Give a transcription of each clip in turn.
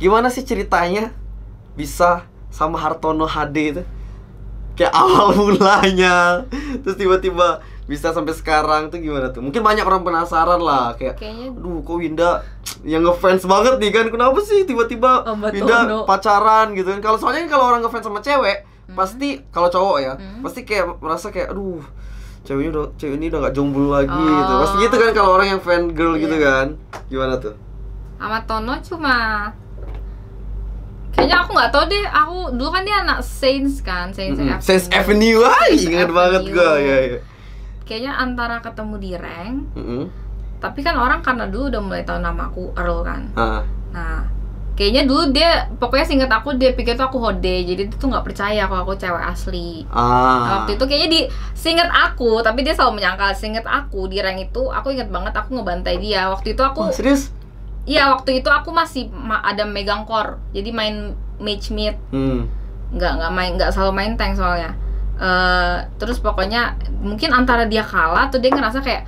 gimana sih ceritanya bisa sama Hartono HD itu? Kayak awal mulanya, terus tiba-tiba bisa sampai sekarang tuh gimana tuh? Mungkin banyak orang penasaran lah, Kayaknya aduh kok Winda yang ngefans banget nih kan? Kenapa sih tiba-tiba Winda pacaran gitu kan? Kalau soalnya kalau orang ngefans sama cewek, pasti kalau cowok ya, pasti kayak merasa kayak aduh cewek ini udah gak jomblo lagi gitu. Pasti gitu kan kalau orang yang fan girl gitu kan? Gimana tuh? sama Tono cuma kayaknya aku nggak tahu deh. Aku dulu kan dia anak Saints kan, Saints Avenue. Wah, ingat banget gue. Ya. Kayaknya antara ketemu di rank, tapi kan orang karena dulu udah mulai tahu nama aku Earl kan. Nah, kayaknya dulu dia, pokoknya seinget aku dia pikir tuh aku Hode, jadi dia tuh nggak percaya kalau aku cewek asli. Nah, waktu itu kayaknya seinget aku, tapi dia selalu menyangkal. Seinget aku di rank itu, aku inget banget aku ngebantai dia. Waktu itu aku serius? Iya, waktu itu aku masih ada megang core, jadi main mage mid, nggak selalu main tank soalnya. Terus pokoknya mungkin antara dia kalah tuh dia ngerasa kayak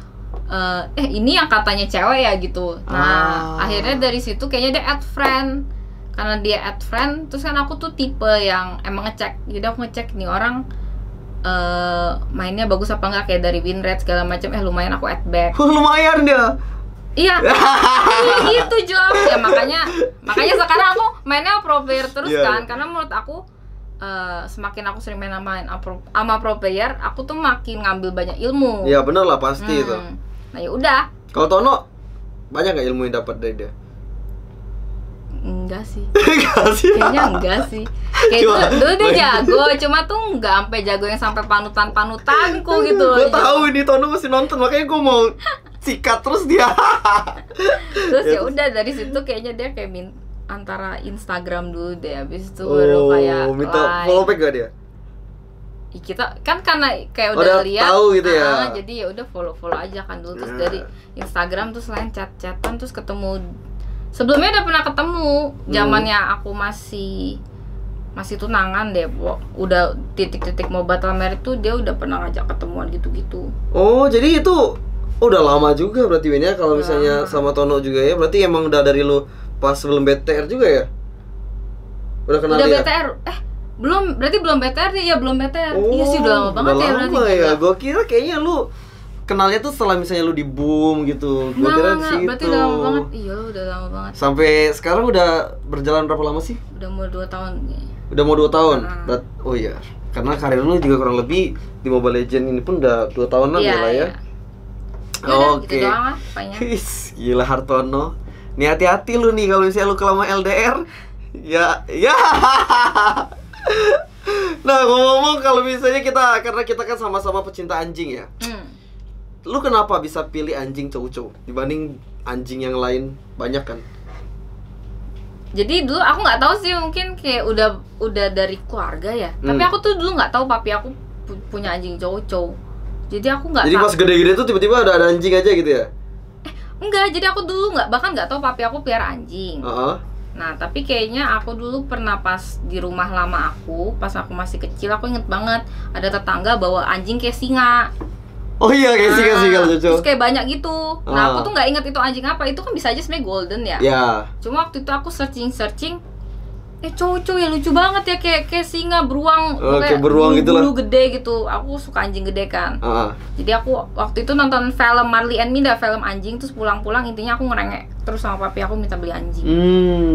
ini yang katanya cewek ya gitu. Nah akhirnya dari situ kayaknya dia add friend. Karena dia add friend, terus kan aku tuh tipe yang emang ngecek. Jadi aku ngecek nih orang mainnya bagus apa enggak, kayak dari win rate segala macam. Lumayan aku add back. Lumayan dia. Iya, gitu Job. Ya makanya sekarang aku mainnya pro player terus kan. Karena menurut aku semakin aku sering main sama pro player, aku tuh makin ngambil banyak ilmu. Iya bener lah pasti itu. Nah ya udah. Kalau Tono banyak gak ilmu yang dapat dari dia? Enggak sih. Kayaknya enggak sih. Kayak dulu dia jago, cuma tuh enggak sampai jago yang sampai panutanku gitu. Gue tahu ini Tono masih nonton, makanya gue mau sikat terus dia. Terus ya udah dari situ kayaknya dia kayak antara Instagram dulu deh, habis itu baru kayak minta follow back gak dia? Kita kan karena kayak udah lihat tahu gitu ya. Jadi ya udah follow aja kan dulu. Terus dari Instagram terus lain chat-chatan, terus ketemu. Sebelumnya udah pernah ketemu zamannya aku masih tunangan deh. Udah titik-titik mau batal merit tuh dia udah pernah ngajak ketemuan gitu-gitu. Oh, jadi itu udah lama juga berarti Win ya, kalau misalnya sama Tono juga ya. Berarti emang udah dari lu pas sebelum BTR juga ya? Udah kenal dia? Udah BTR? Berarti belum BTR nih? Ya belum BTR. Iya sih udah lama banget ya berarti. Ya, gue kira kayaknya lu kenalnya tuh setelah misalnya lu di boom gitu. Gue kira sih berarti udah lama banget. Iya, udah lama banget. Sampai sekarang udah berjalan berapa lama sih? Udah mau 2 tahun nih. Udah mau 2 tahun? Oh iya, karena karir lu juga kurang lebih di Mobile Legends ini pun udah 2 tahunan ya lah ya. Oke. Gitu doang lah pokoknya. Gila Hartono. Nih hati-hati lu nih kalau misalnya lu kelama LDR. Ya. Nah, ngomong-ngomong kalau misalnya karena kita kan sama-sama pecinta anjing ya. Lu kenapa bisa pilih anjing cowok-cowok dibanding anjing yang lain banyak kan? Jadi dulu aku nggak tahu sih, mungkin kayak udah dari keluarga ya. Tapi aku tuh dulu nggak tahu papi aku punya anjing cowok-cowok. Jadi aku nggak. Jadi pas gede-gede tuh tiba-tiba ada anjing aja gitu ya? Enggak, jadi aku dulu bahkan nggak tahu papi aku pelihara anjing. Nah, tapi kayaknya aku dulu pernah pas di rumah lama aku, pas aku masih kecil, aku inget banget ada tetangga bawa anjing kayak singa. Oh iya, kayak singa lucu. Terus kayak banyak gitu. Nah, aku tuh nggak inget itu anjing apa. Itu kan bisa aja sebenarnya golden ya. Cuma waktu itu aku searching, cowok-cowok ya lucu banget ya, kayak singa, beruang, kayak beruang gitu lah. Bulu gede gitu. Aku suka anjing gede kan. Jadi aku waktu itu nonton film Marley and Me, film anjing, terus pulang-pulang intinya aku ngerengek terus sama papi aku minta beli anjing.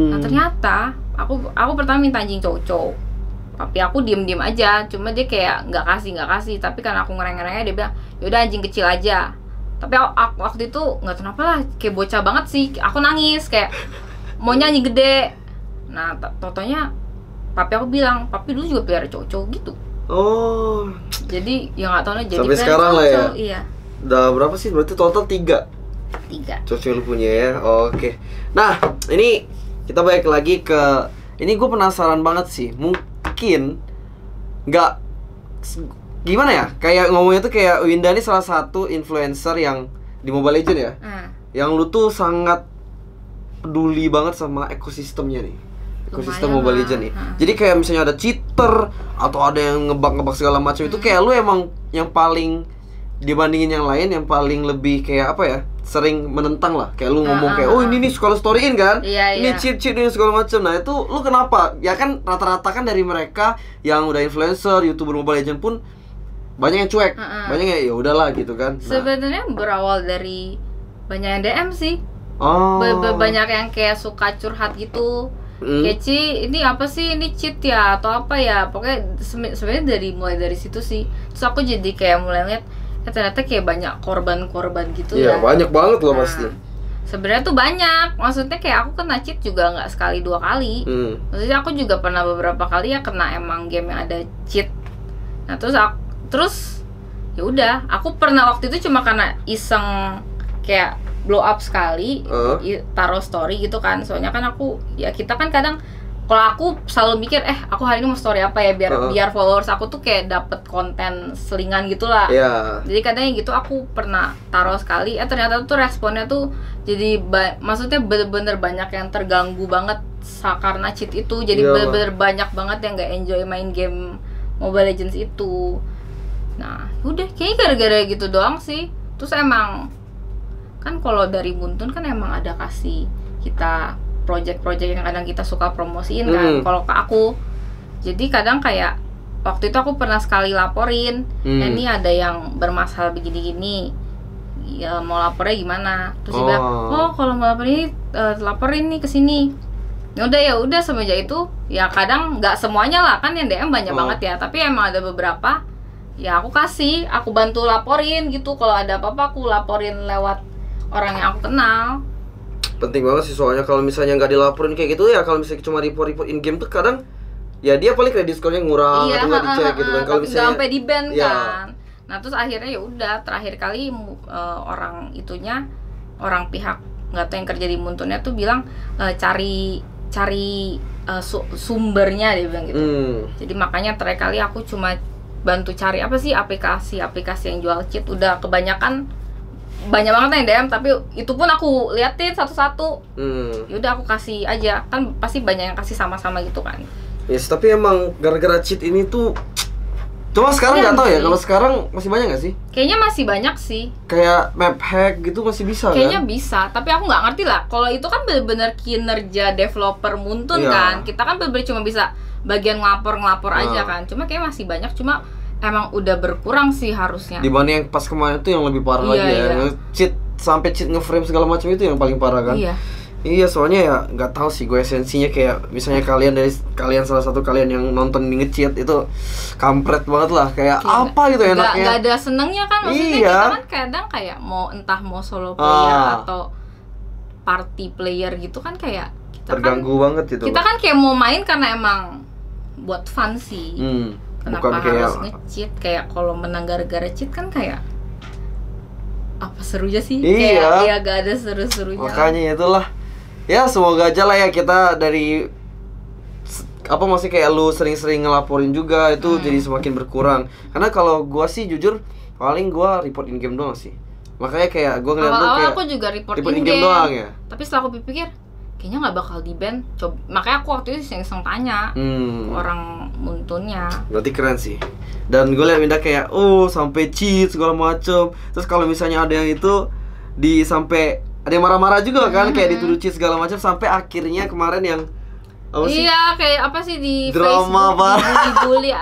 Nah, ternyata aku pertama minta anjing cowok. Papi aku diem-diem aja, cuma dia kayak nggak kasih. Tapi karena aku ngereng-ngerengnya dia bilang, yaudah anjing kecil aja. Tapi aku waktu itu nggak tahu kenapa lah, kayak bocah banget sih. Aku nangis kayak maunya anjing gede. Nah, totonya papi aku bilang, papi dulu juga pelihara cowok gitu. Jadi ya nggak tahu lah. Jadi sampai sekarang lah ya. Iya. Udah berapa sih? Berarti total 3 cowok yang lu punya ya. Oke. Nah, ini kita balik lagi ke ini, gue penasaran banget sih. Mungkin nggak gimana ya? Kayak ngomongnya tuh kayak Winda ini salah satu influencer yang di Mobile Legends ya. Yang lu tuh sangat peduli banget sama ekosistemnya nih. Ekosistem Mobile Legends nih. Jadi kayak misalnya ada cheater atau ada yang ngebug segala macam itu kayak lu emang yang paling dibandingin yang lain yang paling lebih kayak apa ya? sering menentang lah, kayak lu ngomong kayak oh ini nih suka lu storyin kan, ini cheat ini segala macam. Nah itu lu kenapa? Ya kan rata-rata kan dari mereka yang udah influencer, YouTuber Mobile Legends pun banyak yang cuek, banyak yang ya udahlah gitu kan. Nah. Sebenarnya berawal dari banyak yang DM sih. Banyak yang kayak suka curhat gitu. Kayak ini apa sih, ini cheat ya atau apa ya, pokoknya sebenarnya mulai dari situ sih. Terus aku jadi kayak mulai lihat ternyata kayak banyak korban-korban gitu ya. Iya, banyak banget loh pasti. Sebenarnya tuh bannya, maksudnya kayak aku kena cheat juga nggak sekali 2 kali. Maksudnya aku juga pernah beberapa kali ya kena emang game yang ada cheat. Nah terus ya udah, aku pernah waktu itu cuma karena iseng kayak blow up sekali, taruh story gitu kan. Soalnya kan aku ya kita kan kadang kalau aku selalu mikir aku hari ini mau story apa ya biar followers aku tuh kayak dapet konten selingan gitulah. Jadi kadang gitu aku pernah taruh sekali, ternyata tuh responnya tuh jadi maksudnya bener-bener banyak yang terganggu banget karena cheat itu. Jadi bener-bener banyak banget yang nggak enjoy main game Mobile Legends itu. Nah udah kayaknya gara-gara gitu doang sih. Terus emang kan kalau dari Buntun kan emang ada kasih kita project-project yang kadang kita suka promosiin kan. Kalau ke aku, jadi kadang kayak waktu itu aku pernah sekali laporin, ini ada yang bermasalah begini-gini, ya mau lapornya gimana? Terus dia bilang, oh kalau mau laporin ini, laporin nih ke sini. Ya udah semenjak itu, ya kadang nggak semuanya lah kan yang DM banyak banget ya, tapi emang ada beberapa, ya aku bantu laporin gitu. Kalau ada apa-apa aku laporin lewat orang yang aku kenal. Penting banget sih, soalnya kalau misalnya nggak dilaporin kayak gitu ya, kalau misalnya cuma report in game tuh kadang ya dia paling kredit score-nya ngurang atau nggak dicek gitu kan. Kalau misalnya sampai di ban kan. Nah terus akhirnya ya udah, terakhir kali orang pihak nggak tahu yang kerja di Muntunnya tuh bilang cari sumbernya, dia bilang gitu. Jadi makanya terakhir kali aku cuma bantu cari apa sih aplikasi yang jual cheat. Udah kebanyakan banyak banget yang DM, tapi itu pun aku liatin satu-satu. Yaudah aku kasih aja, kan pasti banyak yang kasih sama-sama gitu kan. Yes, tapi emang gara-gara cheat ini tuh cuma sekarang nggak tahu ya, kalau sekarang masih banyak nggak sih? Kayaknya masih banyak sih. Kayak map hack gitu masih bisa kayaknya kan? Bisa, tapi aku nggak ngerti lah. Kalau itu kan bener-bener kinerja developer Muntun kan. Kita kan bener-bener cuma bisa bagian ngelapor aja kan. Cuma kayak masih banyak, cuma emang udah berkurang sih harusnya. Dibanding yang pas kemarin tuh yang lebih parah lagi ya. Yang cheat sampai cheat ngeframe segala macam itu yang paling parah kan. Iya, soalnya ya nggak tahu sih gue esensinya, kayak misalnya kalian salah satu kalian yang nonton ini nge-cheat itu kampret banget lah, kayak apa gitu enaknya. Gak ada senengnya kan, maksudnya kita kan kadang kayak entah mau solo player atau party player gitu kan, kayak kita terganggu banget gitu. Kita kan kayak mau main karena emang buat fun sih. Kenapa harus nge-cheat? Kayak kalau menang gara-gara cheat kan kayak apa serunya sih? Kayak gak ada seru-serunya. Makanya itulah. Ya semoga aja lah ya kita dari apa masih kayak lu sering-sering ngelaporin juga itu jadi semakin berkurang. Karena kalau gua sih jujur paling gua report in game doang sih. Makanya kayak gua ngeliat tuh kayak aku juga report in game doang ya. Tapi setelah aku pikir kayaknya nggak bakal di ban. Makanya aku waktu itu iseng tanya orang Muntunnya. Berarti keren sih. Dan gue liat Winda kayak sampai cheat segala macem. Terus kalau misalnya ada yang itu sampai ada yang marah-marah juga kan, kayak dituduh cheat segala macam, sampai akhirnya kemarin yang apa sih? Iya, kayak apa sih di drama Facebook dibully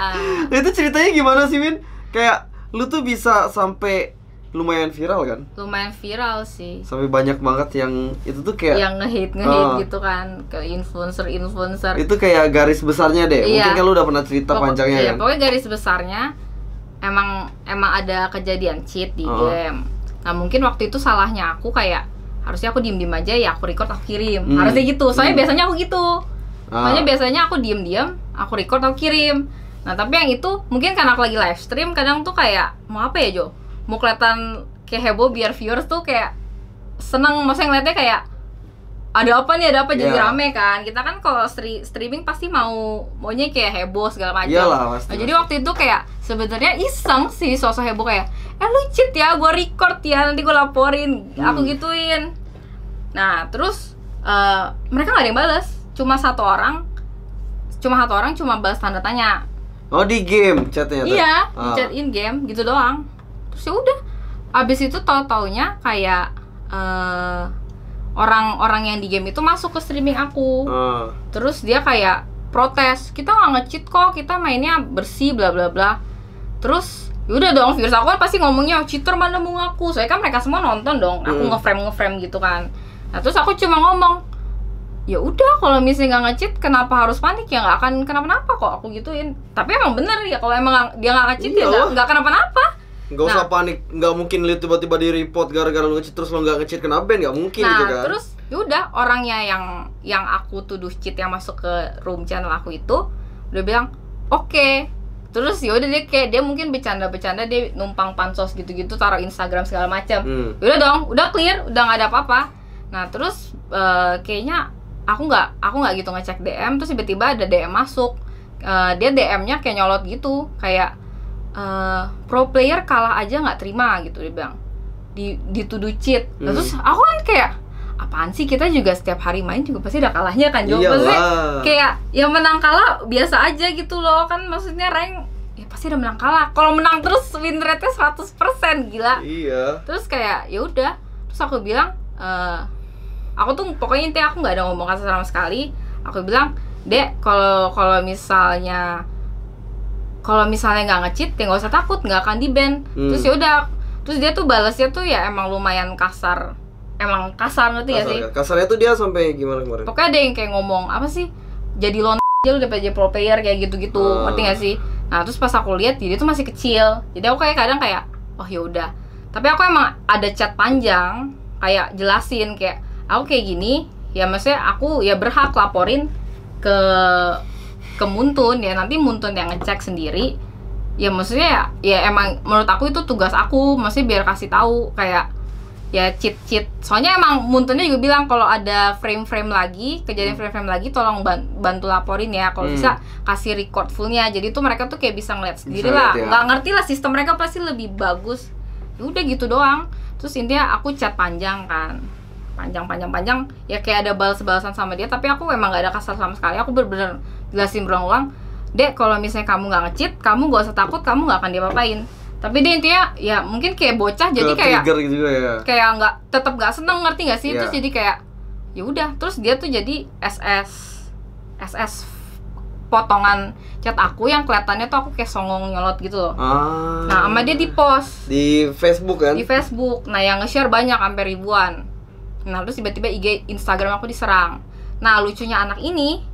Itu ceritanya gimana sih, Min? Kayak lu tuh bisa sampai lumayan viral kan? Lumayan viral sih. Sampai banyak banget yang itu tuh kayak yang nge-hate gitu kan, ke influencer. Itu kayak garis besarnya deh. Mungkin kan lu udah pernah cerita panjangnya kan? Pokoknya garis besarnya emang ada kejadian cheat di game. Nah, mungkin waktu itu salahnya aku kayak harusnya aku diem aja ya, aku record aku kirim. Harusnya gitu. Soalnya biasanya aku gitu. Soalnya biasanya aku diem aku record aku kirim. Nah, tapi yang itu mungkin karena aku lagi live stream, kadang tuh kayak mau apa ya, Jo? Mau kelihatan kayak heboh biar viewers tuh kayak seneng, maksudnya ngeliatnya kayak ada apa jadi rame kan. Kita kan kalau streaming pasti maunya kayak heboh segala macam. Nah, jadi waktu itu kayak sebenarnya iseng sih sosok heboh kayak lu cheat ya, gue record ya, nanti gue laporin. Aku gituin. Nah terus mereka gak ada yang balas, cuma satu orang cuma balas tanda tanya. Oh, di game chatnya? Iya, di chat in game gitu doang. Terus ya udah, abis itu taunya kayak orang-orang yang di game itu masuk ke streaming aku. Terus dia kayak protes, kita nggak nge-cheat kok, kita mainnya bersih bla bla bla. Terus yaudah dong, viewers aku kan pasti ngomongnya cheater mana mau ngaku, soalnya kan mereka semua nonton dong, aku nge-frame gitu kan. Nah terus aku cuma ngomong, ya udah kalau misalnya nggak nge-cheat kenapa harus panik, ya nggak akan kenapa-napa kok, aku gituin. Tapi emang bener ya, kalau emang dia nggak nge-cheat ya nggak kenapa-napa. Nggak usah panik, nggak mungkin lihat tiba-tiba di report gara-gara lu nge-cheat terus lu nggak nge-cheat kena ban, nggak mungkin gitu kan. Terus yaudah orangnya yang aku tuduh cheat yang masuk ke room channel aku itu udah bilang oke. Terus yaudah dia mungkin bercanda-bercanda, dia numpang pansos gitu-gitu, taruh Instagram segala macam. Udah dong, udah clear, udah nggak ada apa-apa. Nah terus kayaknya aku nggak gitu ngecek DM, terus tiba-tiba ada DM masuk. Dia DM-nya kayak nyolot gitu, kayak pro player kalah aja nggak terima gitu, dia bilang dituduh cheat. Nah, terus aku kan kayak apaan sih, kita juga setiap hari main juga pasti ada kalahnya kan, maksudnya kayak ya menang kalah biasa aja gitu loh kan, maksudnya rank ya pasti ada menang kalah. Kalau menang terus win rate-nya 100%, gila. Iya. Terus kayak ya udah, terus aku bilang aku tuh pokoknya intinya aku nggak ada ngomong kasar sama sekali. Aku bilang, Dek, kalau misalnya nggak nge-cheat ya nggak usah takut, nggak akan di-ban. Terus ya udah, terus dia tuh balasnya tuh ya emang lumayan kasar. Emang kasar, ngerti gak sih? Kasarnya tuh dia sampai gimana kemarin? Pokoknya ada yang kayak ngomong apa sih? Jadi lon aja lu udah jadi pro player kayak gitu-gitu, ngerti gak sih? Nah terus pas aku lihat dia tuh masih kecil, jadi aku kayak kadang kayak oh ya udah. Tapi aku emang ada chat panjang kayak jelasin kayak aku kayak gini, ya maksudnya aku ya berhak laporin ke Muntun ya, nanti Muntun yang ngecek sendiri. Ya maksudnya ya emang menurut aku itu tugas aku, maksudnya biar kasih tahu kayak ya cheat. Soalnya emang Muntunnya juga bilang kalau ada frame-frame lagi, kejadian frame-frame lagi tolong bantu laporin ya, kalau bisa kasih record fullnya. Jadi tuh mereka tuh kayak bisa ngeliat sendiri lah. Nggak ngerti lah, sistem mereka pasti lebih bagus. Ya udah gitu doang. Terus intinya aku chat panjang kan, panjang ya kayak ada balas-balasan sama dia, tapi aku emang nggak ada kasar sama sekali. Aku bener-bener jelasin berulang-ulang, Dek, kalau misalnya kamu nggak nge-cheat, kamu gak usah takut, kamu nggak akan diapa-apain. Tapi dia intinya ya mungkin kayak bocah, jadi kayak gitu ya. Kayak tetap nggak seneng, ngerti nggak sih? Terus jadi kayak ya udah, terus dia tuh jadi SS potongan chat aku yang kelihatannya tuh aku kayak songong nyolot gitu loh. Nah sama dia di post di Facebook kan? Di Facebook. Nah yang nge-share banyak, sampai ribuan. Nah terus tiba-tiba IG Instagram aku diserang. Nah lucunya anak ini,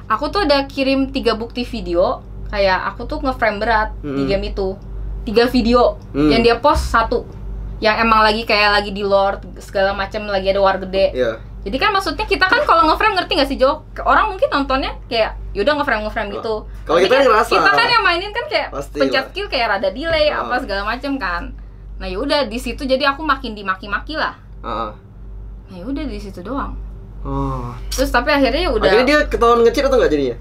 aku tuh ada kirim 3 bukti video, kayak aku tuh nge-frame berat di game itu 3 video, yang dia post 1 yang emang lagi kayak lagi di Lord segala macam, lagi ada war gede. Jadi kan maksudnya kita kan kalau nge-frame, ngerti gak sih Jo? Orang mungkin nontonnya kayak yaudah nge-frame gitu. Kalau kita kan ngerasa, kita kan yang mainin kan kayak pastilah. Pencet skill kayak rada delay apa segala macam kan. Nah yaudah di situ jadi aku makin dimaki-maki lah. Nah yaudah di situ doang. Terus tapi akhirnya ya udah. Akhirnya dia ketahuan nge-cheat atau nggak jadinya?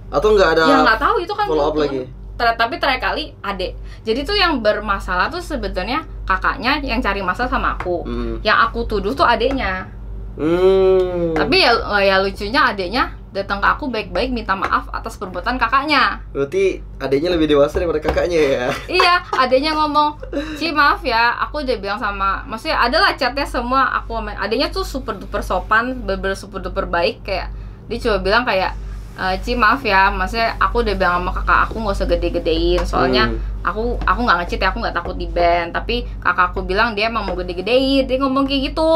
Atau nggak ada? Ya nggak tahu, itu kan follow up lagi. Tapi terakhir kali adek. Jadi tuh yang bermasalah tuh sebetulnya kakaknya yang cari masalah sama aku. Yang aku tuduh tuh adeknya. Tapi ya lucunya adeknya datang ke aku baik-baik minta maaf atas perbuatan kakaknya. Berarti adeknya lebih dewasa daripada kakaknya ya? Iya, adeknya ngomong, Ci maaf ya, aku udah bilang sama, maksudnya adalah chatnya semua aku sama adeknya tuh super duper sopan, bener-bener super duper baik. Kayak dia coba bilang kayak, Ci maaf ya, maksudnya aku udah bilang sama kakak aku nggak usah gede-gedein, soalnya aku nggak nge-cheat ya, aku nggak takut di ban, tapi kakak aku bilang dia emang mau gede-gedein, dia ngomong kayak gitu.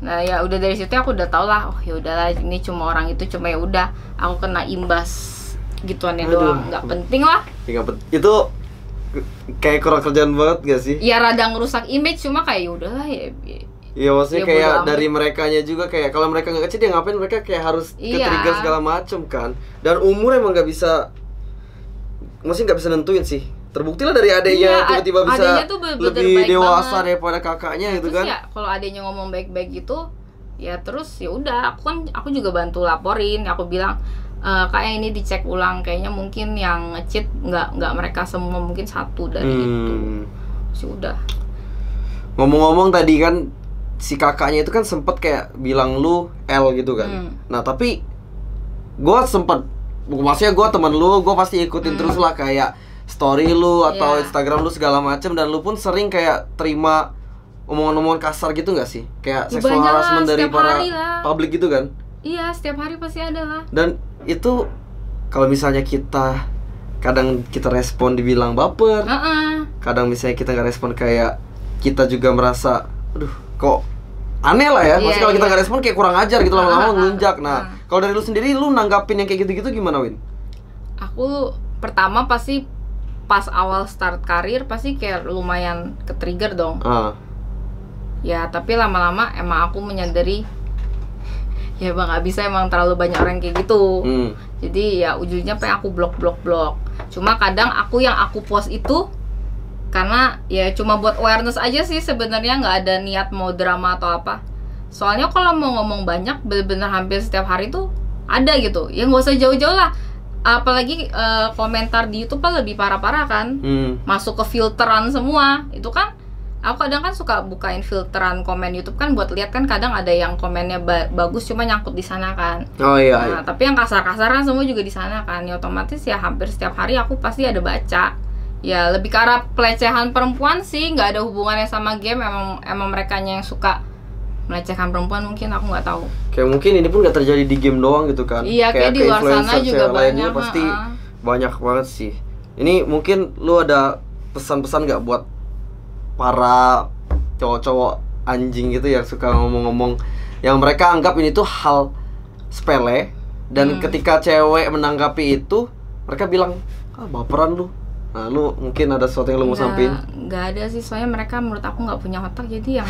Nah ya udah dari situ aku udah tau lah, oh ya udahlah ini cuma orang itu, cuma ya udah aku kena imbas gituannya doang, nggak penting lah. Itu kayak kurang kerjaan banget gak sih? Ya rada ngerusak image, cuma kayak ya udahlah ya. Iya maksudnya ya, kayak dari merekanya juga, kayak kalau mereka nggak kecil ya ngapain mereka kayak harus ke-trigger segala macem kan. Dan umur emang nggak bisa, maksudnya nggak bisa nentuin sih. Terbukti lah dari adenya tiba-tiba bisa lebih dewasa banget daripada kakaknya gitu kan. Ya kalau adenya ngomong baik-baik gitu, ya terus ya udah aku juga bantu laporin. Aku bilang kayak ini dicek ulang, kayaknya mungkin yang nge-cheat nggak mereka semua, mungkin 1 dari itu. Sih udah. Ngomong-ngomong tadi kan si kakaknya itu kan sempet kayak bilang lu L gitu kan. Nah tapi gue sempet, maksudnya gue temen lu, gue pasti ikutin terus lah kayak story lu atau Instagram lu segala macem, dan lu pun sering kayak terima omongan-omongan kasar gitu nggak sih? Kayak seksual harassment dari para publik gitu kan? Iya, setiap hari pasti ada lah. Dan itu kalau misalnya kita kadang kita respon dibilang baper, kadang misalnya kita nggak respon kayak kita juga merasa, aduh kok aneh lah ya. Maksudnya kalau kita nggak respon kayak kurang ajar gitu, lama-lama ngelunjak. Nah, kalau dari lu sendiri, lu nanggapin yang kayak gitu-gitu gimana, Win? Aku pertama pasti pas awal start karir pasti kayak lumayan ke-trigger dong. Ya, tapi lama-lama emang aku menyadari ya bang nggak bisa, emang terlalu banyak orang kayak gitu. Jadi ya ujungnya pengen aku blok. Cuma kadang aku post itu karena ya cuma buat awareness aja sih sebenarnya, nggak ada niat mau drama atau apa. Soalnya kalau mau ngomong banyak bener-bener hampir setiap hari tuh ada gitu. Ya nggak usah jauh-jauh lah. Apalagi komentar di YouTube kan lebih parah-parah kan. Masuk ke filteran semua. Itu kan aku kadang kan suka bukain filteran komen YouTube kan buat lihat kan, kadang ada yang komennya bagus cuma nyangkut di sana kan. Nah, tapi yang kasar-kasar kan semua juga di sana kan. Ya otomatis ya hampir setiap hari aku pasti ada baca. Ya lebih ke arah pelecehan perempuan sih, nggak ada hubungannya sama game. Emang merekanya yang suka melecehkan perempuan, mungkin aku nggak tahu. Kayak mungkin ini pun nggak terjadi di game doang gitu kan. Iya, kayak di luar sana juga banyak. Pasti banyak banget sih. Ini mungkin lu ada pesan-pesan nggak buat para cowok-cowok anjing gitu yang suka ngomong-ngomong yang mereka anggap ini tuh hal sepele, dan ketika cewek menanggapi itu mereka bilang, baperan lu. Nah, lu mungkin ada sesuatu yang lu mau sampein? Nggak ada sih, soalnya mereka menurut aku nggak punya otak, jadi ya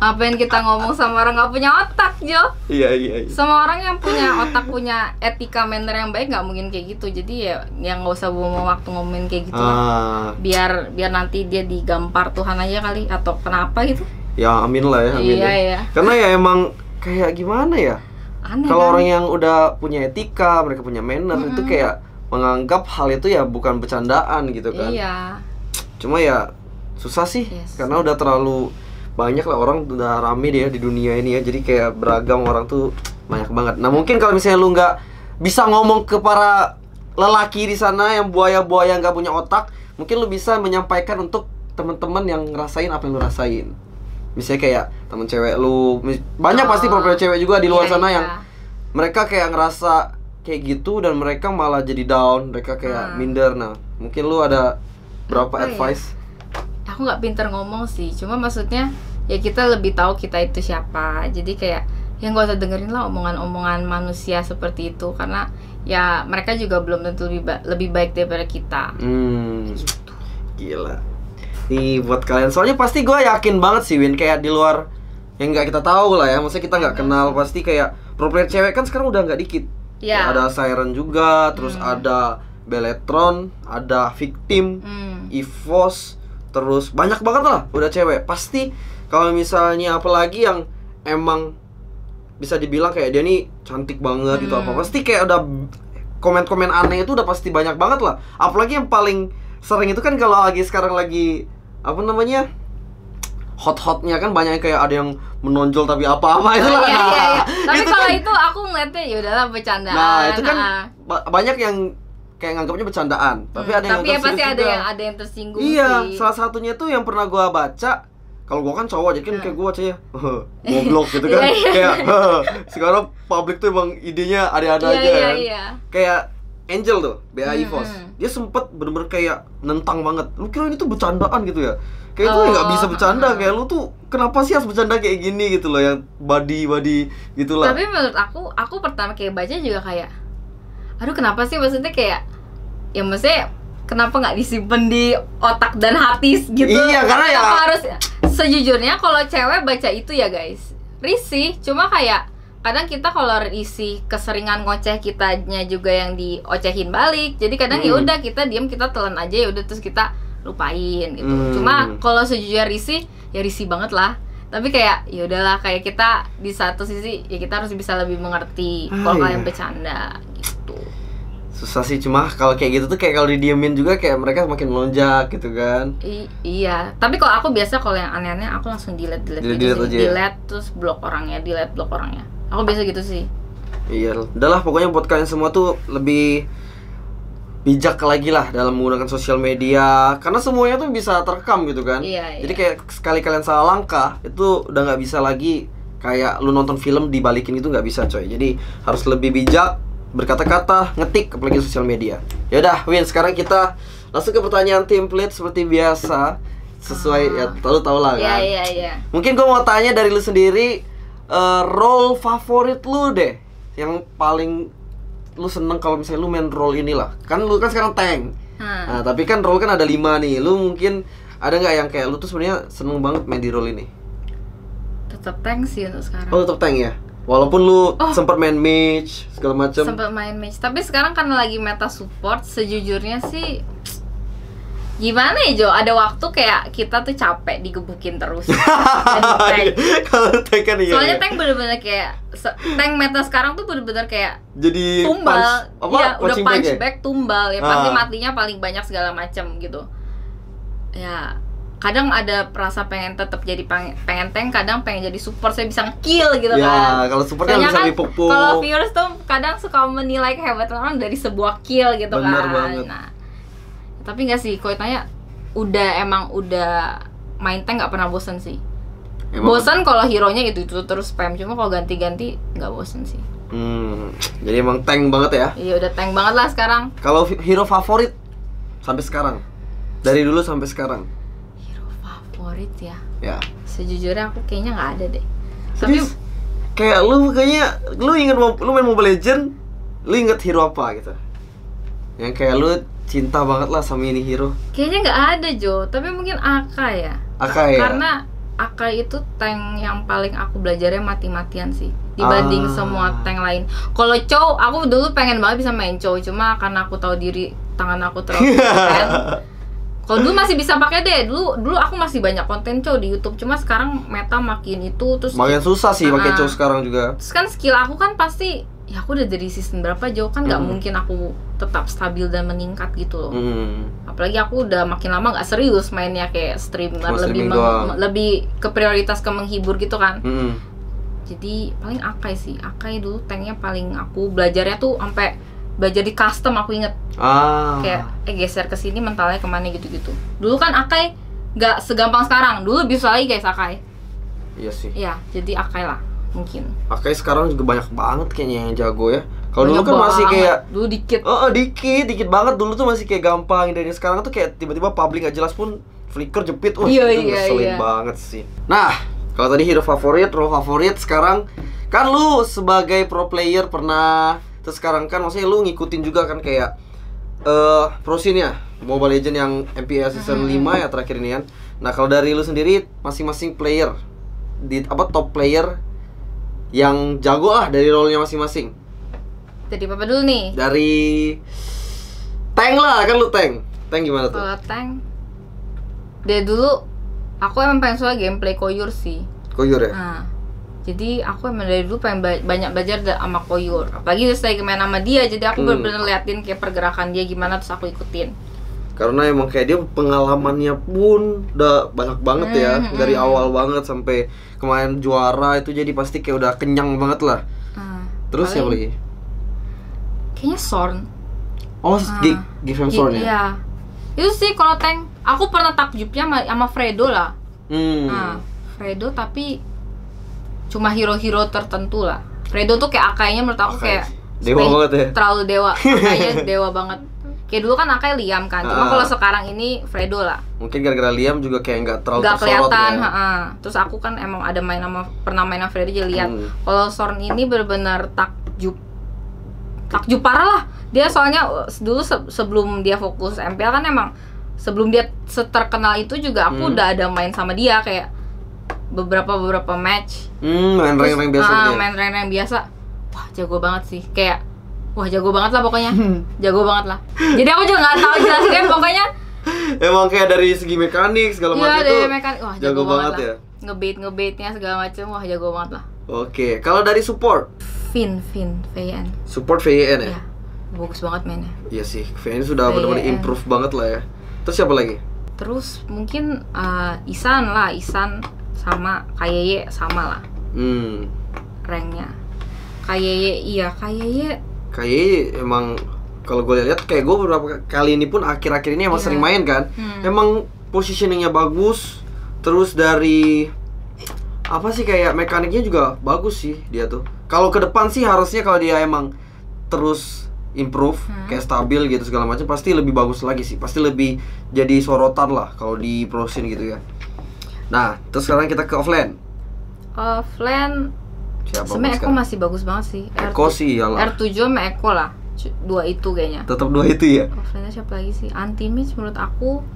ngapain kita ngomong sama orang nggak punya otak, Jo? Iya. Sama orang yang punya otak, punya etika manner yang baik, nggak mungkin kayak gitu. Jadi ya nggak usah buang waktu ngomongin kayak gitu lah. Biar nanti dia digampar Tuhan aja kali, atau kenapa gitu. Ya amin lah ya, amin. Iya. Karena ya emang kayak gimana ya? Kalau kan orang yang udah punya etika, mereka punya manner, itu kayak menganggap hal itu ya bukan bercandaan gitu kan. Iya. Cuma ya susah sih, karena udah terlalu banyak lah, orang udah rame deh ya di dunia ini ya. Jadi kayak beragam orang tuh banyak banget. Nah mungkin kalau misalnya lu nggak bisa ngomong ke para lelaki di sana yang buaya-buaya nggak punya otak, mungkin lu bisa menyampaikan untuk teman-teman yang ngerasain apa yang lu rasain. Misalnya kayak temen cewek lu, banyak pasti profil cewek juga di luar sana yang mereka kayak ngerasa kayak gitu dan mereka malah jadi down, mereka kayak minder. Nah, mungkin lu ada berapa advice? Ya? Aku nggak pinter ngomong sih, cuma maksudnya ya kita lebih tahu kita itu siapa. Jadi kayak ya nggak usah dengerin lah omongan-omongan manusia seperti itu, karena ya mereka juga belum tentu lebih baik daripada kita. Gitu. Gila. Nih buat kalian, soalnya pasti gue yakin banget sih Win, kayak di luar yang nggak kita tahu lah ya, maksudnya kita nggak kenal, pasti kayak pro player cewek kan sekarang udah nggak dikit. Ada Siren juga, terus ada Beletron, ada Victim, EVOS, terus banyak banget lah udah cewek. Pasti kalau misalnya apalagi yang emang bisa dibilang kayak dia nih cantik banget gitu apa, pasti kayak udah komen-komen aneh itu udah pasti banyak banget lah. Apalagi yang paling sering itu kan kalau sekarang lagi apa namanya, hot-hotnya kan banyak kayak ada yang menonjol tapi apa-apa itu lah. Iya. Tapi kalau itu aku ngeliatnya ya udahlah bercandaan. Nah, itu kan banyak yang kayak nganggapnya bercandaan, tapi ada yang pasti ada yang tersinggung. Iya, sih. Salah satunya tuh yang pernah gua baca. Kalau gua kan cowok, jadi kan kayak gua bacanya goblok gitu kan. Kayak sekarang publik tuh emang idenya ada-ada aja kan. Iya. Kayak Angel tuh, BA EVOS. Dia sempet bener-bener kayak nentang banget. Lu kira ini tuh bercandaan gitu ya? Kayak itu nggak bisa bercanda, kayak lu tuh kenapa sih harus bercanda kayak gini gitu loh, yang body gitu lah. Tapi menurut aku pertama kayak baca juga kayak, aduh kenapa sih, maksudnya kayak ya maksudnya kenapa nggak disimpan di otak dan hati gitu. Iya, karena ya harus sejujurnya kalau cewek baca itu ya guys risih, cuma kayak kadang kita kalau risih keseringan ngoceh kitanya juga yang diocehin balik, jadi kadang ya udah kita diam, kita telan aja ya udah, terus kita lupain gitu. Cuma kalau sejujurnya risih ya risih banget lah, tapi kayak ya udahlah, kayak kita di satu sisi ya kita harus bisa lebih mengerti kalau kalian bercanda gitu. Susah sih, cuma kalau kayak gitu tuh kayak kalau didiemin juga kayak mereka makin melonjak gitu kan. Iya, tapi kalau aku biasa kalau yang aneh-aneh aku langsung delete terus blok orangnya. Aku biasa gitu sih. Iya, udahlah pokoknya buat kalian semua tuh lebih bijak lagi lah dalam menggunakan sosial media, karena semuanya tuh bisa terekam gitu kan. Jadi kayak sekali kalian salah langkah itu udah nggak bisa lagi kayak lu nonton film dibalikin itu, nggak bisa coy. Jadi harus lebih bijak berkata-kata, ngetik apalagi sosial media. Yaudah Win, sekarang kita langsung ke pertanyaan template seperti biasa, sesuai ya lu tau lah kan. Iya. Mungkin gue mau tanya dari lu sendiri, role favorit lu deh, yang paling lu seneng kalau misalnya lu main role inilah. Kan lu kan sekarang tank. Nah, tapi kan role kan ada 5 nih. Lu mungkin ada nggak yang kayak lu tuh sebenarnya seneng banget main di role ini? Tetap tank sih untuk sekarang. Oh, tetap tank ya. Walaupun lu sempat main mage segala macam. Sempat main mage, tapi sekarang karena lagi meta support, sejujurnya sih gimana ya Jo, ada waktu kayak kita tuh capek digebukin terus. Kalau tank kan iya. Soalnya tank bener-bener kayak tank meta sekarang tuh bener-bener kayak jadi tumbal. Iya, udah punch back tumbal ya, pasti matinya paling banyak segala macam gitu. Ya, kadang ada perasa pengen tetap jadi pengen tank, kadang pengen jadi support, saya bisa nge-kill gitu kan. Ya, kalau support kan bisa dipuk-puk. Kalau viewers tuh kadang suka menilai kehebatan orang dari sebuah kill gitu. Bener kan. Banget. Nah, tapi nggak sih, kalau tanya udah main tank nggak pernah bosen sih. Bosen kalau hero-nya itu terus spam, cuma kalau ganti-ganti nggak bosen sih. Jadi emang tank banget ya? Iya, udah tank banget lah sekarang. Kalau hero favorit sampai sekarang, dari dulu sampai sekarang? Hero favorit ya? Ya. Sejujurnya aku kayaknya nggak ada deh. Tapi kayak lu inget lu main Mobile Legend, lu inget hero apa gitu? Yang kayak lu cinta banget lah sama ini hero. Kayaknya nggak ada Jo, tapi mungkin Akai ya. Akai ya? Karena Akai itu tank yang paling aku belajarnya mati-matian sih dibanding semua tank lain. Kalau Chow, aku dulu pengen banget bisa main Chow, cuma karena aku tahu diri tangan aku terlalu keren. Kalau dulu masih bisa pakai deh, dulu aku masih banyak konten Chow di YouTube, cuma sekarang meta makin itu terus makin susah sih pakai Chow sekarang juga. Terus kan skill aku kan pasti, ya aku udah dari season berapa jauh kan nggak mungkin aku tetap stabil dan meningkat gitu loh. Apalagi aku udah makin lama nggak serius mainnya kayak streamer, lebih ke prioritas ke menghibur gitu kan. Jadi paling Akai sih, Akai dulu tanknya paling aku belajarnya tuh sampai belajar di custom, aku inget. Kayak geser ke sini mentalnya kemana gitu-gitu. Dulu kan Akai nggak segampang sekarang, dulu bisa lagi guys Akai. Iya sih. Iya, jadi Akai lah mungkin. Akai sekarang juga banyak banget kayaknya yang jago ya. Kalau dulu kan masih kayak dulu dikit. Dikit banget. Dulu tuh masih kayak gampang, dan sekarang tuh kayak tiba-tiba public nggak jelas pun flicker jepit. Itu ngeselin banget sih. Nah, kalau tadi hero favorit, role favorit, sekarang kan lu sebagai pro player pernah, terus sekarang kan maksudnya lu ngikutin juga kan kayak pro scene ya, Mobile Legends yang MPL season 5 ya terakhir ini kan. Nah, kalau dari lu sendiri masing-masing player di top player yang jago lah dari role-nya masing-masing. Dari apa dulu nih? Dari tank lah, kan lu tank. Tank gimana tuh? Kalau tank, dari dulu aku emang pengen suka gameplay Koyur sih. Koyur ya? Nah, jadi aku emang dari dulu pengen banyak belajar sama Koyur. Apalagi setelah main sama dia, jadi aku bener-bener liatin kayak pergerakan dia gimana, terus aku ikutin. Karena emang kayak dia pengalamannya pun udah banyak banget ya. Dari awal banget sampai kemarin juara itu, jadi pasti kayak udah kenyang banget lah. Terus siapa lagi? Kayaknya Sorn. Give him Sorn ya? Iya. Itu sih kalau tank, aku pernah takjubnya sama Fredo lah. Nah, Fredo tapi cuma hero-hero tertentu lah. Fredo tuh kayak Akainya menurut aku kayak dewa banget ya? Terlalu dewa, Akainya dewa banget. Kayak dulu kan Akai Liam kan, cuma kalau sekarang ini Fredo lah. Mungkin gara-gara Liam juga kayak nggak terlalu kelihatan ya? Terus aku kan emang ada pernah main sama Fredo, jadi lihat. Kalau Sorn ini benar-benar takjub parah lah. Dia soalnya dulu sebelum dia fokus MPL kan emang sebelum dia terkenal itu juga aku udah ada main sama dia kayak beberapa match. Main rank biasa. Main rank biasa. Wah, jago banget sih. Kayak wah, jago banget lah pokoknya. Jago banget lah. Jadi aku juga nggak tahu jelasnya, pokoknya emang kayak dari segi mekanik segala macam itu. Iya, mekanik. Wah, jago banget ya. Ngebait-ngebaitnya segala macam, wah jago banget lah. Oke, kalau dari support? VN. Support VN ya? Iya. Bagus banget mainnya. Iya sih, VN sudah benar-benar improve banget lah ya. Terus siapa lagi? Terus mungkin Isan sama Kayeye sama lah. Ranknya. Kayeye emang kalau gue lihat kayak gue beberapa kali ini pun akhir-akhir ini emang sering main kan. Emang positioningnya bagus. Terus dari apa sih kayak mekaniknya juga bagus sih dia tuh. Kalau ke depan sih harusnya kalau dia emang terus improve kayak stabil gitu segala macam pasti lebih bagus lagi sih. Pasti lebih jadi sorotan lah kalau di Pro Scene gitu ya. Nah, terus sekarang kita ke offline. Offline sebenarnya Eko masih bagus banget sih. Eko sih iyalah. R7 sama Eko lah. Dua itu kayaknya. Tetap dua itu ya. Offline siapa lagi sih? Anti-Mage menurut aku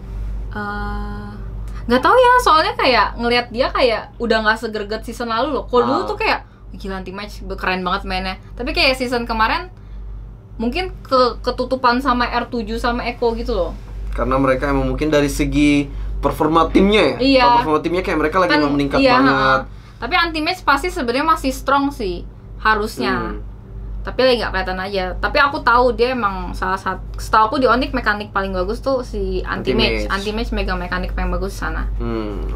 nggak tahu ya, soalnya kayak ngelihat dia kayak udah nggak segerget season lalu loh. Kalau dulu tuh kayak gila Anti-Mage keren banget mainnya. Tapi kayak season kemarin mungkin ketutupan sama R7 sama Eko gitu loh. Karena mereka emang mungkin dari segi performa timnya ya. Iya. Performa timnya kayak mereka lagi mau meningkat banget. Tapi Anti-Mage pasti sebenarnya masih strong sih harusnya. Tapi lagi nggak kelihatan aja. Tapi aku tahu dia emang salah satu. Setahu aku di Onyx mekanik paling bagus tuh si Anti-Mage. Anti-Mage megang mekanik paling bagus di sana.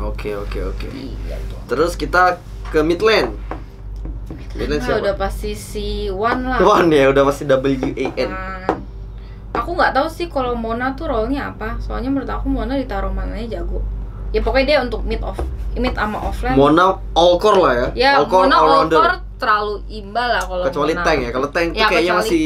Oke. Terus kita ke mid lane. Udah pasti si Wan lah. Wan ya, udah pasti WAN. Aku nggak tahu sih kalau Mona tuh role-nya apa. Soalnya menurut aku Mona ditaruh mananya jago. Ya pokoknya dia untuk mid sama offline. Mona all core lah ya. Ya, Mona all core terlalu imbal lah kalau kecuali Mona. tank ya. Kalau tank tuh kayaknya masih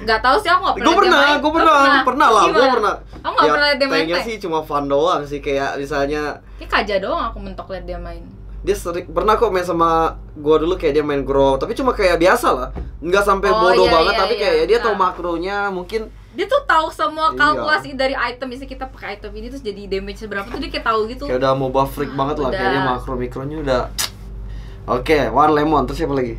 nggak tahu sih, aku nggak pernah. Gue pernah lah. Aku nggak pernah lihat dia main tanknya tank. sih cuma fun doang sih, kayak misalnya Kayak Kaja doang aku mentok lihat dia main. Dia pernah kok main sama gua dulu, kayak dia main grow, tapi cuma kayak biasa lah, nggak sampai bodoh banget, tapi kayak dia tahu makronya, mungkin dia tuh tahu semua kalkulasi dari item. Misalnya kita pakai item ini terus jadi damage seberapa tuh dia kayak tahu gitu. Kayak udah MOBA freak banget lah, kayaknya makro-mikronya udah. Oke, One Lemon, terus siapa lagi?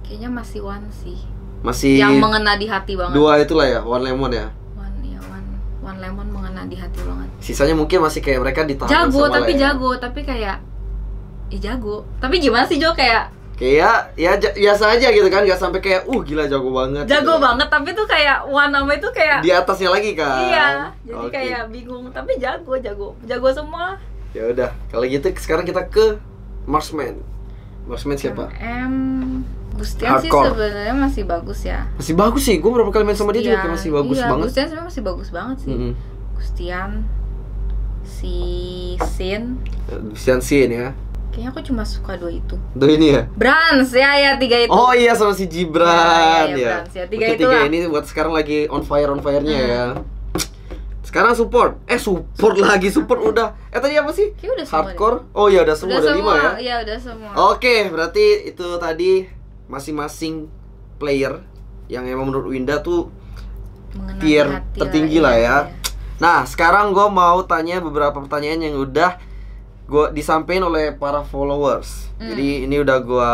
Kayaknya masih One sih. Masih yang mengena di hati banget. Dua itulah ya, One Lemon ya. One Lemon mengena di hati banget. Sisanya mungkin masih kayak mereka ditahan jago sama jago, tapi kayak jago. Tapi gimana sih Jo, kayak ya biasa aja gitu kan, nggak sampai kayak gila jago banget. Jago gitu. banget, tapi tuh kayak One nama itu kayak di atasnya lagi kan. Iya, jadi kayak bingung, tapi jago semua. Ya udah, kalau gitu sekarang kita ke Marksman. Marksman siapa? Gustian sih sebenarnya masih bagus ya. Masih bagus sih, gue berapa kali main sama dia juga masih bagus banget. Gustian sebenarnya masih bagus banget sih. Gustian, si Sin ya. Kayaknya aku cuma suka dua itu. Dua ini ya? Brans ya tiga itu. Oh iya, sama si Gibran ya. Brans, ya. Tiga ini buat sekarang lagi on fire-nya ya. Sekarang support lagi, support udah. Tadi apa sih? Udah hardcore. Oh iya, udah semua, udah 5 ya. Iya, udah semua. Oke, berarti itu tadi masing-masing player yang emang menurut Winda tuh tier tertinggi lah ya. Nah, sekarang gue mau tanya beberapa pertanyaan yang udah gue disampaikan oleh para followers. Jadi ini udah gue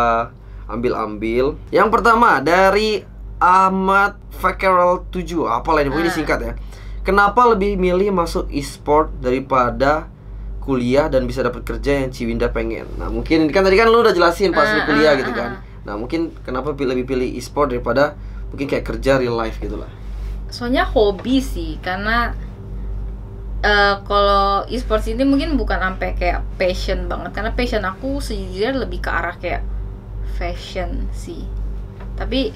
ambil. Yang pertama dari Ahmad Fakeral 7. Apalah ini, pokoknya disingkat ya. Kenapa lebih milih masuk e-sport daripada kuliah dan bisa dapat kerja yang Ciwinda pengen? Nah, mungkin kan tadi kan lu udah jelasin pas lu kuliah gitu kan. Nah, mungkin kenapa lebih pilih e-sport daripada mungkin kayak kerja real life gitu lah. Soalnya hobi sih, karena kalau e-sports ini mungkin bukan sampai kayak passion banget, karena passion aku sejujurnya lebih ke arah kayak fashion sih. Tapi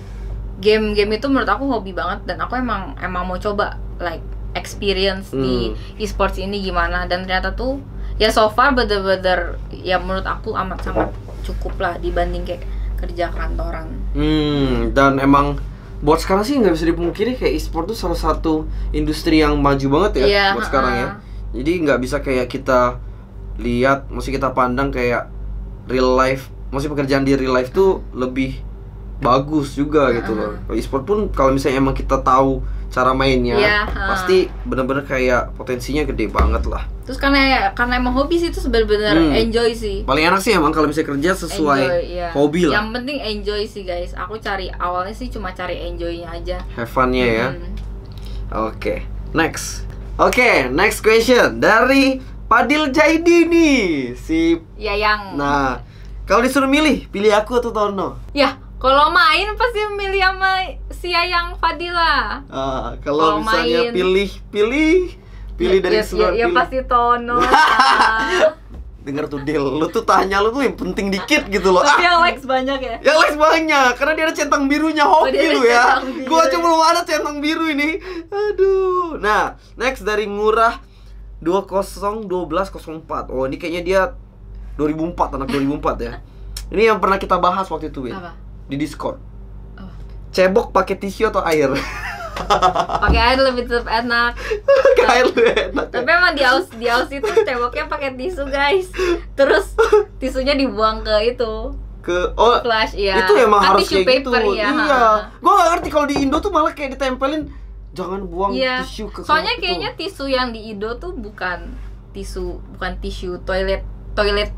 game-game itu menurut aku hobi banget, dan aku emang mau coba like experience di e-sports ini gimana, dan ternyata tuh ya so far bener-bener ya menurut aku amat sangat cukup lah dibanding kayak kerja kantoran. Dan emang buat sekarang sih nggak bisa dipungkiri kayak e-sport tuh salah satu industri yang maju banget ya buat sekarang ya. Jadi nggak bisa kayak kita lihat, mesti kita pandang kayak real life, mesti pekerjaan di real life tuh lebih bagus juga gitu loh. E-sport pun kalau misalnya emang kita tahu cara mainnya, pasti bener-bener kayak potensinya gede banget lah. Terus karena emang hobi sih, itu bener-bener enjoy sih. Paling enak sih emang kalau bisa kerja sesuai hobi lah. Yang penting enjoy sih guys. Aku awalnya sih cuma cari enjoynya aja, have fun-nya ya. Oke, next question dari Padil Jaidi nih, si Yayang. Nah, kalau disuruh pilih aku atau Tono? Ya, kalau main pasti milih sama si Yayang Fadila. Kalau misalnya pilih dari semua ya pasti Tono. Dengar tuh Del, lu tuh tanya lu tuh yang penting dikit gitu loh. Tapi yang likes banyak ya? Yang likes banyak, karena dia ada centang birunya hoki lu ya. Gue gua aja belum ada centang biru ini. Aduh. Nah, next dari Ngurah 201204. Oh, ini kayaknya dia 2004, anak 2004 ya. Ini yang pernah kita bahas waktu itu, Win. Apa? Di Discord. Cebok pakai tisu atau air? Pakai air lebih tetap enak. Pakai air lebih enak. Tapi emang di aus itu ceboknya pakai tisu, guys. Terus tisunya dibuang ke itu. Flash, iya. Itu emang kan harus kayak paper, gitu. Ya. Iya. Gua gak ngerti kalau di Indo tuh malah kayak ditempelin jangan buang tisu ke. Soalnya kayaknya tisu yang di Indo tuh bukan tisu toilet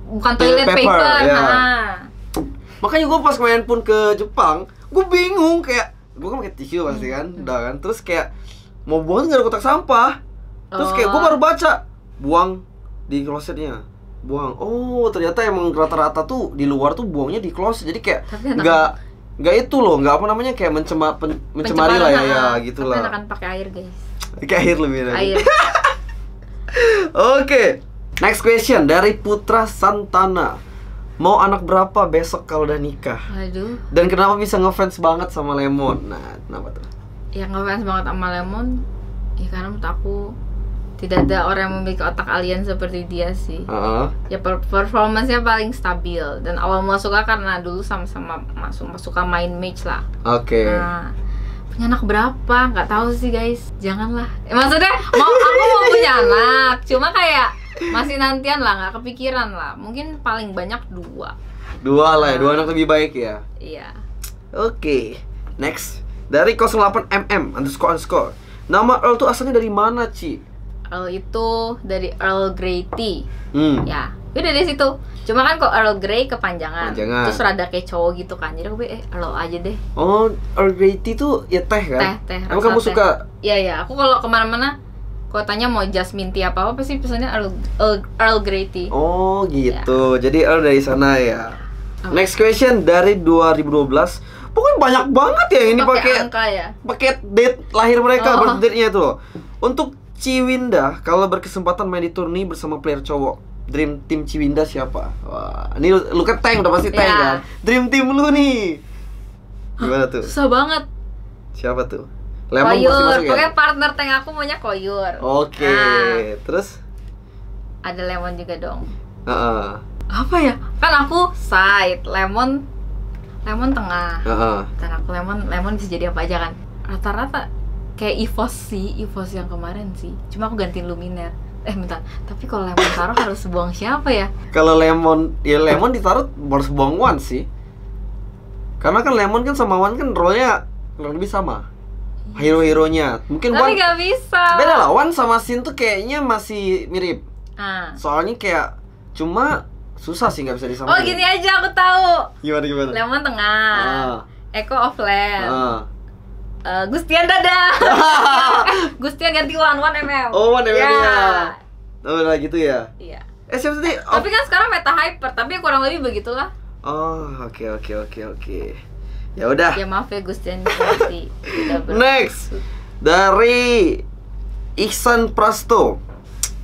bukan toilet paper. Ya. Makanya gue pas main pun ke Jepang, gue bingung kayak gue kan pakai tisu pasti kan, udah kan. Terus kayak mau buang tuh gak ada kotak sampah. Terus kayak gue baru baca buang di klosetnya, buang. Oh ternyata emang rata-rata tuh di luar tuh buangnya di kloset. Jadi kayak nggak itu loh, nggak apa namanya kayak mencemari lah ya gitulah. Tapi enakan pakai air guys. Pakai air lebih enak. Air. Oke. Next question dari Putra Santana. Mau anak berapa besok kalau udah nikah? Aduh. Dan kenapa bisa ngefans banget sama Lemon? Nah, kenapa tuh? Ya ngefans banget sama Lemon. Ya karena menurut aku tidak ada orang yang memiliki otak alien seperti dia sih. Ya performance-nya paling stabil. Dan awal mula suka karena dulu sama-sama suka main match lah. Oke. Nah, punya anak berapa? Nggak tahu sih guys. Janganlah. Maksudnya aku mau punya anak. Cuma kayak masih nantian lah, nggak kepikiran lah. Mungkin paling banyak 2. 2 lah ya, 2 anak lebih baik ya. Iya. Oke. Next dari 08mm__. Nama Earl tuh asalnya dari mana, Ci? Earl itu dari Earl Grey Tea. Ya, udah dari situ. Cuma kan kok Earl Grey kepanjangan. Terus rada kayak cowok gitu kan. Jadi aku Earl aja deh. Oh, Earl Grey Tea tuh ya teh kan? Teh. Emang kamu suka? Iya. Aku kalau kemana-mana kalau tanya mau jasmine tea apa pasti pesannya Earl Grey Tea. Oh gitu. Ya. Jadi Earl dari sana ya. Next question dari 2012. Pokoknya banyak banget ya ini pakai angka ya. Pakai date lahir mereka, birth date-nya itu loh. Untuk Ciwinda kalau berkesempatan main di turni bersama player cowok, dream team Ciwinda siapa? Wah, ini lu kan tank udah pasti tank kan. Dream team lu nih. Gimana tuh? Susah banget. Siapa tuh? Lemon Koyur, pokoknya partner tank aku maunya Koyur. Oke. Terus? Ada Lemon juga dong. Apa ya? Kan aku side, Lemon tengah. Dan aku Lemon bisa jadi apa aja kan. Rata-rata kayak Evos yang kemarin sih. Cuma aku gantiin Luminaire. Bentar. Tapi kalau Lemon taruh harus buang siapa ya? Kalau Lemon ditaruh harus buang Wan sih. Karena kan Lemon kan sama Wan kan role-nya kurang lebih sama. Hero-heronya mungkin tapi gak bisa. Beda lah, Wan sama Sin tuh kayaknya masih mirip. Soalnya kayak cuma susah sih nggak bisa disamain. Oh gini aja aku tahu. Gimana? Lemon tengah. Echo offlane. Gustian dadah. Gustian ganti 1mm. Oh 1mm ya. Oh udah gitu ya. Iya. Siapa sih? Tapi kan sekarang meta hyper, tapi kurang lebih begitulah. Oh oke. Ya udah. Ya maaf ya Gustian nanti. Next dari Iksan Prasto.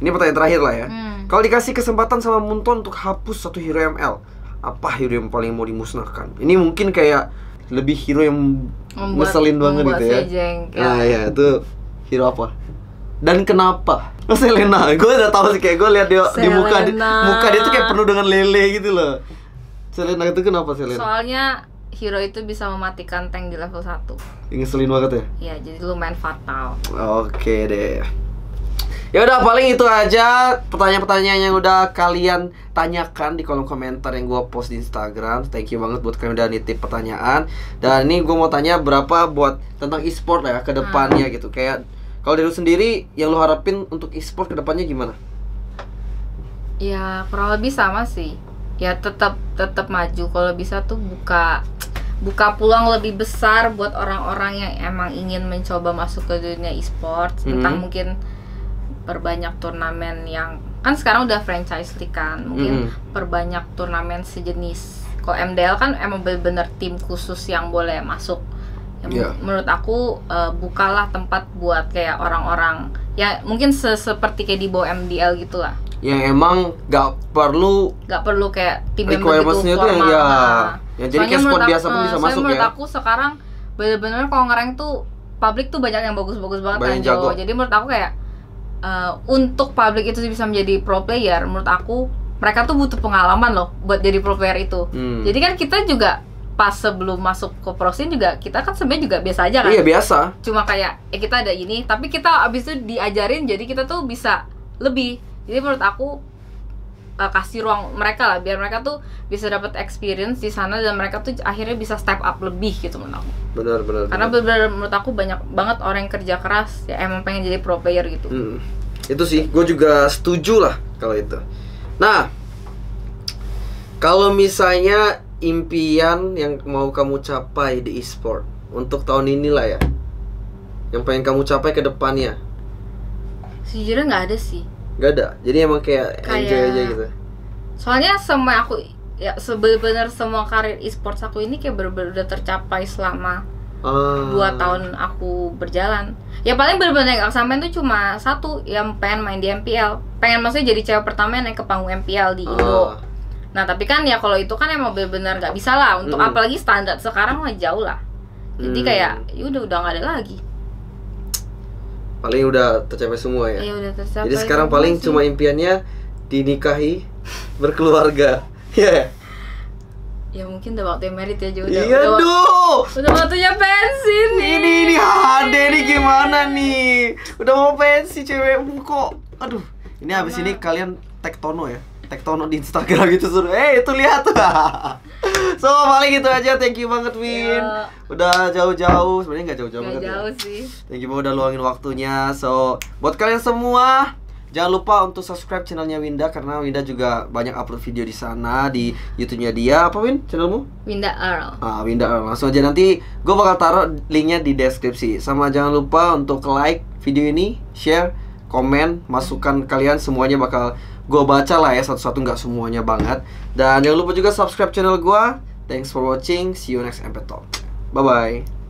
Ini pertanyaan terakhir lah ya. Kalau dikasih kesempatan sama Munton untuk hapus satu hero ML, apa hero yang paling mau dimusnahkan? Ini mungkin kayak lebih hero yang ngeselin banget gitu ya. Nah ya itu hero apa? Dan kenapa? Selena. Gue udah tahu sih, kayak gue lihat dia di muka dia tuh kayak penuh dengan lele gitu loh. Selena itu kenapa Selena? Soalnya hero itu bisa mematikan tank di level 1. Ngeselin banget ya? Iya, jadi lumayan fatal. Oke deh. Ya udah paling itu aja pertanyaan-pertanyaan yang udah kalian tanyakan di kolom komentar yang gue post di Instagram. Thank you banget buat kalian udah nitip pertanyaan. Dan ini gue mau tanya berapa buat tentang e-sport ya ke depannya gitu. Kayak kalau dari lu sendiri yang lu harapin untuk e-sport ke depannya gimana? Ya kurang lebih sama sih. Ya tetap maju, kalau bisa tuh buka peluang lebih besar buat orang-orang yang emang ingin mencoba masuk ke dunia e-sport. Tentang mungkin perbanyak turnamen yang kan sekarang udah franchise league kan, mungkin perbanyak turnamen sejenis. Kalau MDL kan emang bener-bener tim khusus yang boleh masuk. Menurut aku bukalah tempat buat kayak orang-orang ya mungkin seperti kayak di bawah MDL gitulah. Yang emang gak perlu kayak tim yang begitu formal. Yang jadi kayak squad biasa pun bisa masuk ya. Menurut aku sekarang bener-bener kalau ngerank tuh public tuh banyak yang bagus-bagus banget banyak kan Jo. Jadi menurut aku kayak untuk public itu bisa menjadi pro player, menurut aku mereka tuh butuh pengalaman loh buat jadi pro player itu. Jadi kan kita juga pas sebelum masuk ke pro scene juga kita kan sebenarnya juga biasa aja kan. Iya biasa. Cuma kayak kita ada ini, tapi kita abis itu diajarin jadi kita tuh bisa lebih. Jadi menurut aku kasih ruang mereka lah biar mereka tuh bisa dapat experience di sana dan mereka tuh akhirnya bisa step up lebih gitu menurut aku. Benar. Karena benar menurut aku banyak banget orang yang kerja keras ya emang pengen jadi pro player gitu. Itu sih, gue juga setuju lah kalau itu. Nah, kalau misalnya impian yang mau kamu capai di e-sport untuk tahun ini lah ya, yang pengen kamu capai ke depannya. Sejujurnya nggak ada sih. Gak ada, jadi emang kayak enjoy aja gitu. Soalnya semua aku ya sebenarnya semua karir e-sports aku ini kayak bener-bener udah tercapai selama 2 tahun aku berjalan. Ya paling bener-bener yang gak kesampean tuh cuma satu, yang pengen main di MPL. Pengen maksudnya jadi cewek pertama yang naik ke panggung MPL di Indo. Nah tapi kan ya kalau itu kan emang bener-bener gak bisa lah. Untuk apalagi standar sekarang mah jauh lah. Jadi kayak ya udah gak ada lagi. Paling udah tercapai semua ya. Iya udah tercapai. Jadi sekarang paling cuma impiannya dinikahi, berkeluarga. Ya. Ya mungkin udah waktunya merit ya juga. Iya duh. Udah waktunya pensi nih. Ini HD nih gimana nih? Udah mau pensi cewekmu kok. Aduh. Ini habis ini kalian tag Tono ya. Tag Tono di Instagram gitu suruh. Itu lihat. So paling gitu aja. Thank you banget Win. Udah jauh-jauh. Sebenarnya nggak jauh-jauh banget. Jauh sih. Thank you banget udah luangin waktunya. So buat kalian semua, jangan lupa untuk subscribe channelnya Winda karena Winda juga banyak upload video di sana di YouTube-nya dia. Apa Win? Channelmu? Winda Earl. Winda Earl. Langsung aja nanti gue bakal taruh linknya di deskripsi. Sama jangan lupa untuk like video ini, share, komen, masukan kalian semuanya bakal gue baca lah ya satu-satu, nggak semuanya banget. Dan jangan lupa juga subscribe channel gue. Thanks for watching. See you next MP Talk. Bye bye.